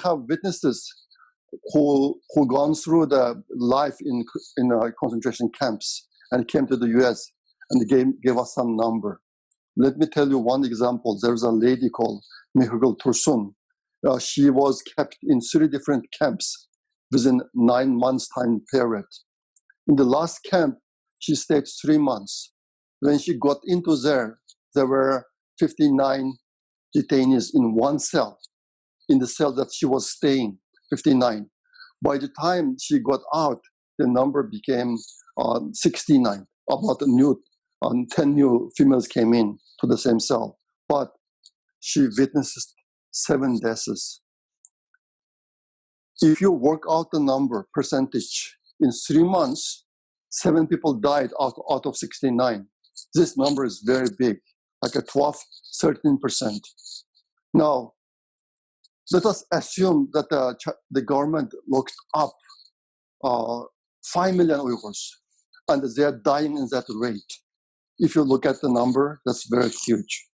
have witnesses who gone through the life in concentration camps and came to the U.S. and gave us some number. Let me tell you one example. There's a lady called Mihugul Tursun. She was kept in 3 different camps within 9 months time period. In the last camp, she stayed 3 months. When she got into there were 59 detainees in one cell, in the cell that she was staying, 59. By the time she got out, the number became 69. About 10 new females came in to the same cell. But she witnessed 7 deaths. If you work out the number, percentage, in 3 months, 7 people died out of 69. This number is very big, like a 12, 13%. Now, let us assume that the government looked up 5 million Uyghurs, and they are dying in that rate. If you look at the number, that's very huge.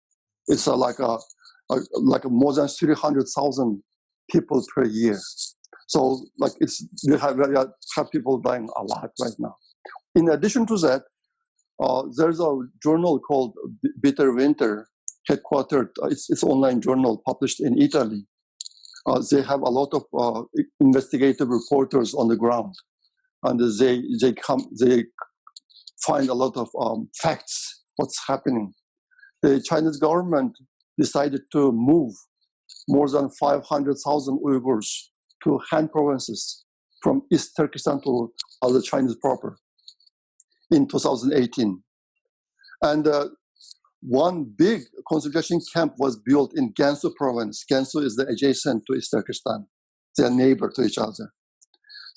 It's like more than 300,000 people per year. So like we have people dying a lot right now. In addition to that, there's a journal called Bitter Winter, headquartered. It's online journal published in Italy. They have a lot of investigative reporters on the ground, and they find a lot of facts, what's happening. The Chinese government decided to move more than 500,000 Uyghurs to Han provinces from East Turkestan to other Chinese proper in 2018. And one big concentration camp was built in Gansu province. Gansu is the adjacent to East Turkestan. They are neighbor to each other.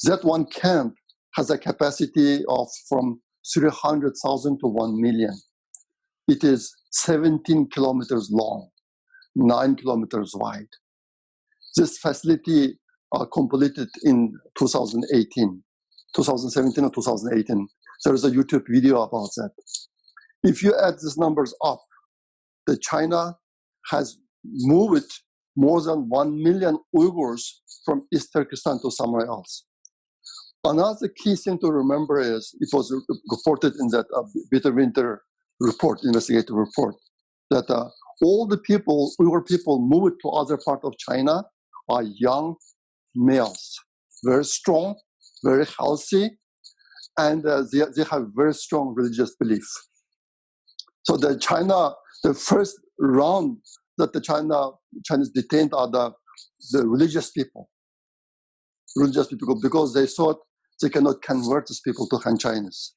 That one camp has a capacity of from 300,000 to 1 million. It is 17 kilometers long, 9 kilometers wide. This facility completed in 2017 or 2018. There is a YouTube video about that. If you add these numbers up, China has moved more than 1 million Uyghurs from East Turkestan to somewhere else. Another key thing to remember is, it was reported in that Bitter Winter report, investigative report, that all the people, Uyghur people moved to other part of China are young males, very strong, very healthy, and they have very strong religious belief. So the first round that the Chinese detained are the religious people, because they thought they cannot convert these people to Han Chinese.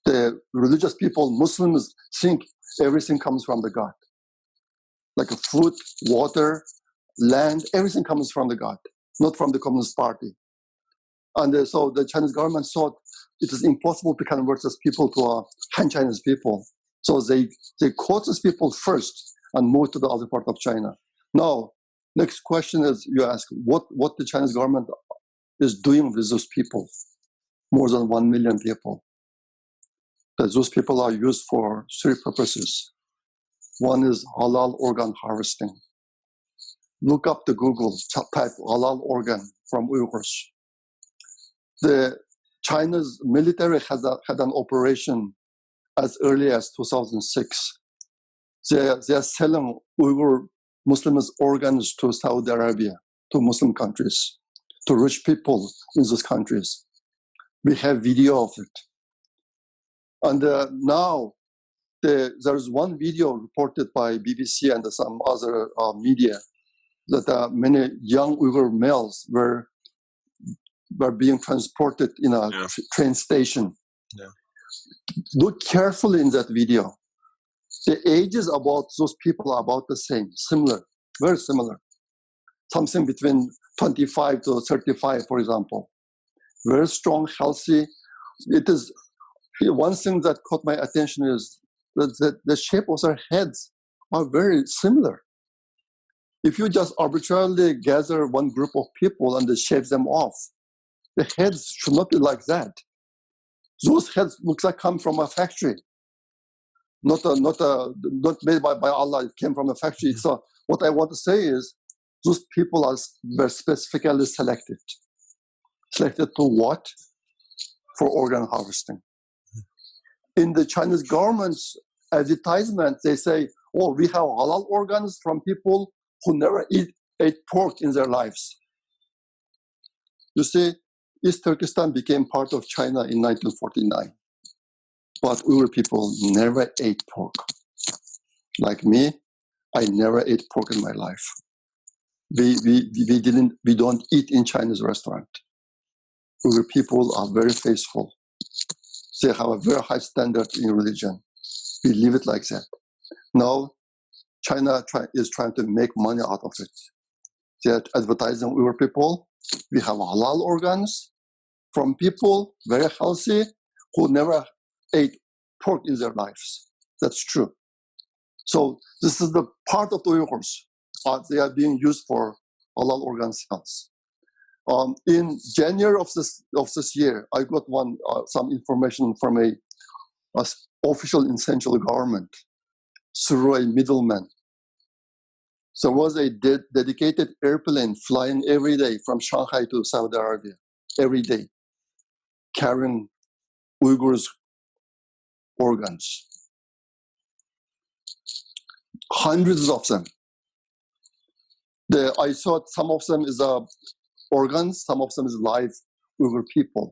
The religious people, Muslims, think everything comes from the God. Like food, water, land, everything comes from the God, not from the Communist Party. And so the Chinese government thought it is impossible to convert these people to Han Chinese people. So they caught these people first and moved to the other part of China. Now, next question is, you ask, what the Chinese government is doing with those people, more than 1 million people. That those people are used for 3 purposes. One is halal organ harvesting. Look up the Google, type halal organ from Uyghurs. The China's military had an operation as early as 2006. They are selling Uyghur Muslims organs to Saudi Arabia, to Muslim countries, to rich people in those countries. We have video of it. And now there's one video reported by BBC and some other media that many young Uyghur males were being transported in a train station. Yeah. Look carefully in that video. The ages about those people are about the same, similar, very similar. Something between 25 to 35, for example. Very strong, healthy. It is one thing that caught my attention is that the shape of their heads are very similar. If you just arbitrarily gather one group of people and shave them off, the heads should not be like that. Those heads looks like come from a factory, not made by Allah. It came from a factory. So what I want to say is, Those people were specifically selected. Selected to what? For organ harvesting. In the Chinese government's advertisement, they say, oh, we have halal organs from people who never ate pork in their lives. You see, East Turkestan became part of China in 1949. But Uyghur people never ate pork. Like me, I never ate pork in my life. We don't eat in Chinese restaurant. Uyghur people are very faithful. They have a very high standard in religion. We live it like that. Now, China is trying to make money out of it. They're advertising Uyghur people. We have halal organs from people, very healthy, who never ate pork in their lives. That's true. So this is the part of the Uyghurs. They are being used for halal organ sales. In January of this year, I got some information from a official in central government through a middleman. There was a dedicated airplane flying every day from Shanghai to Saudi Arabia, every day, carrying Uyghurs' organs. Hundreds of them. I saw some of them is organs, some of them is live Uyghur people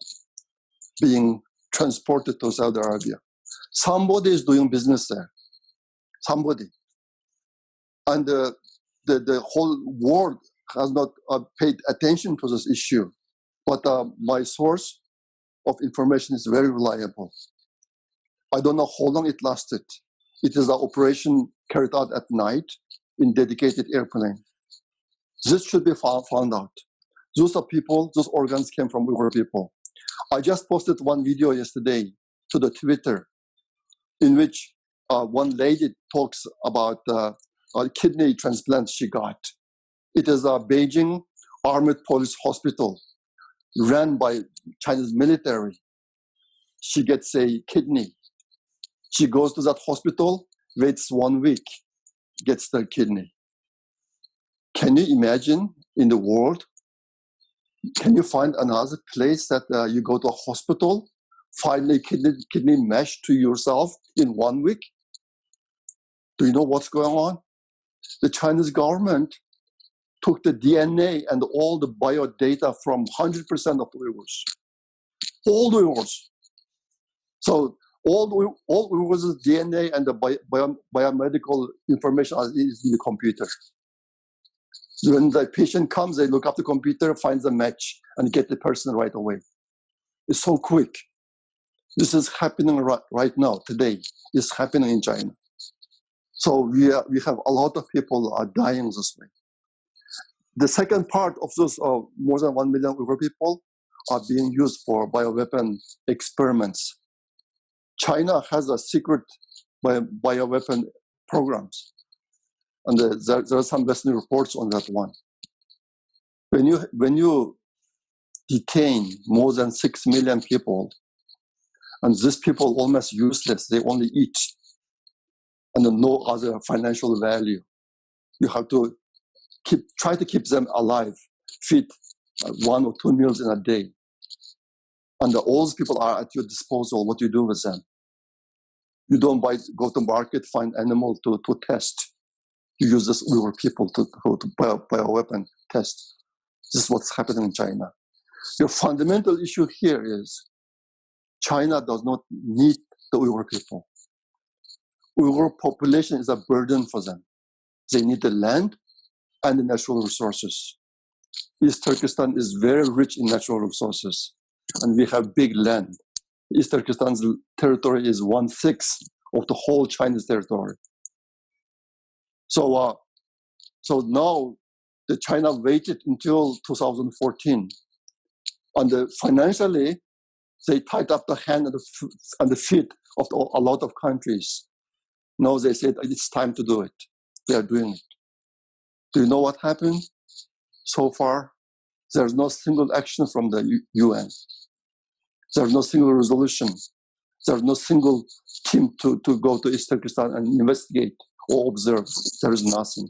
being transported to Saudi Arabia. Somebody is doing business there. Somebody. And the whole world has not paid attention to this issue. But my source of information is very reliable. I don't know how long it lasted. It is an operation carried out at night in dedicated airplane. This should be found out. Those are people, those organs came from Uyghur people. I just posted one video yesterday to the Twitter in which one lady talks about a kidney transplant she got. It is a Beijing Armed Police Hospital run by Chinese military. She gets a kidney. She goes to that hospital, waits 1 week, gets the kidney. Can you imagine in the world? Can you find another place that you go to a hospital, find a kidney mesh to yourself in 1 week? Do you know what's going on? The Chinese government took the DNA and all the bio data from 100% of the Uyghurs. All the Uyghurs. So all Uyghurs' DNA and the biomedical information is in the computer. When the patient comes, they look up the computer, finds a match, and get the person right away. It's so quick. This is happening right now, today. It's happening in China. So we have a lot of people are dying this way. The second part of those more than 1 million Uyghur people are being used for bioweapon experiments. China has a secret bioweapon programs. And there are some Western reports on that one. When you detain more than 6 million people, and these people almost useless, they only eat, and no other financial value. You have to try to keep them alive, feed 1 or 2 meals in a day. And all these people are at your disposal, what you do with them. You don't go to market, find animal to test. You use this Uyghur people to bioweapon test. This is what's happening in China. The fundamental issue here is China does not need the Uyghur people. Uyghur population is a burden for them. They need the land and the natural resources. East Turkestan is very rich in natural resources, and we have big land. East Turkestan's territory is 1/6 of the whole Chinese territory. So now the China waited until 2014, and financially they tied up the hand and the feet of a lot of countries. Now they said it's time to do it. They are doing it. Do you know what happened? So far, there's no single action from the UN. There's no single resolution. There's no single team to go to East Turkestan and investigate or observe. There is nothing.